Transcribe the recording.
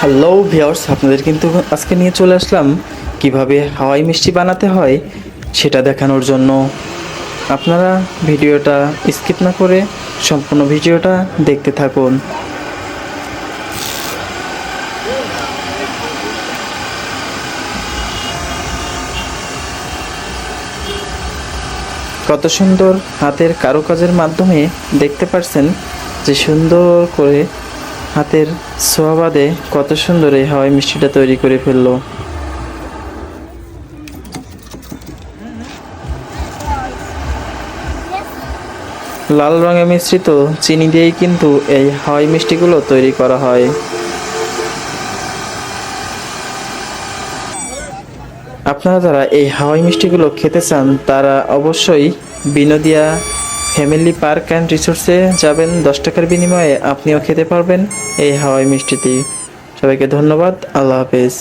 Hello viewers, আপনাদের কিন্তু আজকে নিয়ে চলে আসলাম কিভাবে হাওয়াই মিষ্টি বানাতে হয় সেটা দেখানোর জন্য। আপনারা ভিডিওটা স্কিপ না করে সম্পূর্ণ ভিডিওটা দেখতে থাকুন। কত সুন্দর হাতের কারুকাজের মাধ্যমে দেখতে পারছেন যে সুন্দর করে হাতের ছোঁয়া বাদে কত সুন্দর এই হাওয়াই মিষ্টিটা তৈরি করে ফেললো। লাল রঙে মিশ্রিত চিনি দিয়েই কিন্তু এই হাওয়াই মিষ্টিগুলো তৈরি করা হয়। আপনারা যারা এই হাওয়াই মিষ্টিগুলো খেতে চান তারা অবশ্যই বিনোদিয়া ফ্যামিলি পার্ক অ্যান্ড রিসোর্টসে যাবেন। 10 টাকার বিনিময়ে আপনিও খেতে পারবেন এই হাওয়াই মিষ্টিটি। সবাইকে ধন্যবাদ। আল্লাহ হাফেজ।